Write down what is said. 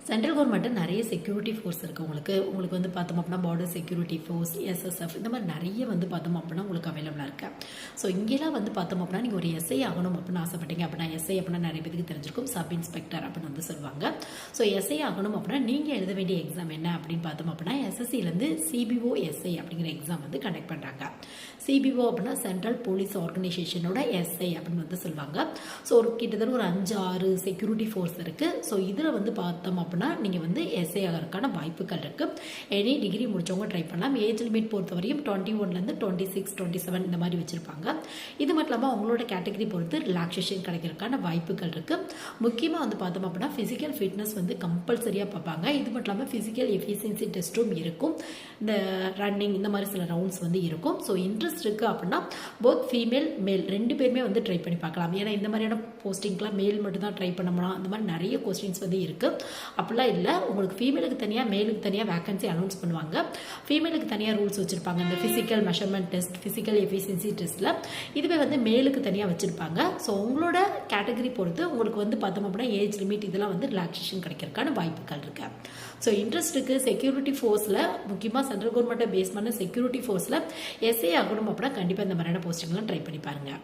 Central government நிறைய security force இருக்குது உங்களுக்கு வந்து பார்த்தோம் அப்படின்னா பார்டர் செக்யூரிட்டி ஃபோர்ஸ், எஸ்எஸ்எஃப், இந்த மாதிரி நிறைய வந்து பார்த்தோம் அப்படின்னா உங்களுக்கு அவைலபிளாக இருக்குது. ஸோ இங்கெல்லாம் வந்து பார்த்தோம் அப்படின்னா நீங்கள் ஒரு எஸ்ஐ ஆகணும் அப்படின்னு ஆசைப்பட்டீங்க அப்படின்னா, எஸ்ஐ அப்படின்னா நிறைய பேருக்கு தெரிஞ்சிருக்கும், சப் இன்ஸ்பெக்டர் அப்படின்னு வந்து சொல்லுவாங்க. ஸோ எஸ்ஐ ஆகணும் அப்படின்னா நீங்கள் எழுத வேண்டிய எக்ஸாம் என்ன அப்படின்னு பார்த்தோம் அப்படின்னா, எஸ்எஸ்சிலேருந்து சிபிஓ எஸ்ஐ அப்படிங்கிற எக்ஸாம் வந்து கண்டக்ட் பண்ணுறாங்க. சிபிஓ அப்படின்னா சென்ட்ரல் போலீஸ் ஆர்கனைசேஷனோட எஸ்ஐ அப்படின்னு வந்து சொல்லுவாங்க. ஸோ கிட்டத்தட்ட ஒரு 5-6 செக்யூரிட்டி ஃபோர்ஸ் இருக்குது. ஸோ இதில் வந்து பார்த்தோம் அப்படின்னா நீங்கள் வந்து எஸ்ஐ ஆகிறதுக்கான வாய்ப்புகள் இருக்குது. எனி டிகிரி முடிச்சவங்க ட்ரை பண்ணலாம். ஏஜ் லிமிட் பொறுத்த வரையும் 21லேருந்து 26, 27 இந்த மாதிரி வச்சுருப்பாங்க. இது மட்டும் இல்லாமல் அவங்களோட கேட்டகரி பொறுத்து ரிலாக்ஸேஷன் கிடைக்கிறதுக்கான வாய்ப்புகள் இருக்குது. முக்கியமாக வந்து பார்த்தோம் அப்படின்னா ஃபிசிக்கல் ஃபிட்னஸ் வந்து கம்பல்சரியாக பார்ப்பாங்க. இது மட்டும் இல்லாமல் ஃபிசிக்கல் எஃபிஷியன்சி டெஸ்ட்டும் இருக்கும். இந்த ரன்னிங் இந்த மாதிரி சில ரவுண்ட்ஸ் வந்து இருக்கும். ஸோ இன்ட்ரெஸ்ட் இருக்குது அப்படின்னா போத் ஃபீமேல் மேல் 2 பேருமே வந்து ட்ரை பண்ணி பார்க்கலாம். ஏன்னா இந்த மாதிரியான போஸ்டிங்லாம் மேல் மட்டும் தான் ட்ரை பண்ணலாம். அந்த மாதிரி நிறைய கொஸ்டின்ஸ் வந்து இருக்குது. அப்படிலாம் இல்லை, உங்களுக்கு ஃபீமேலுக்கு தனியாக மேலுக்கு தனியாக வேகன்சி அனௌன்ஸ் பண்ணுவாங்க. ஃபீமேலுக்கு தனியாக ரூல்ஸ் வச்சுருப்பாங்க. இந்த physical measurement test, physical efficiency டெஸ்ட்டில். இதுவே வந்து மேலுக்கு தனியாக வச்சுருப்பாங்க. ஸோ உங்களோட கேட்டகரி பொறுத்து உங்களுக்கு வந்து பார்த்தோம் அப்படின்னா ஏஜ் லிமிட் இதெல்லாம் வந்து ரிலாக்ஸேஷன் கிடைக்கிறதுக்கான வாய்ப்புகள் இருக்குது. ஸோ இன்ட்ரெஸ்ட்டுக்கு செக்யூரிட்டி ஃபோர்ஸில், முக்கியமாக சென்ட்ரல் கவர்மெண்ட்டை பேஸ் பண்ண செக்யூரிட்டி ஃபோர்ஸில் எஸ்ஏ ஆகணும் அப்படின்னா கண்டிப்பாக இந்த மாதிரியான போஸ்டிங்லாம் ட்ரை பண்ணி பாருங்கள்.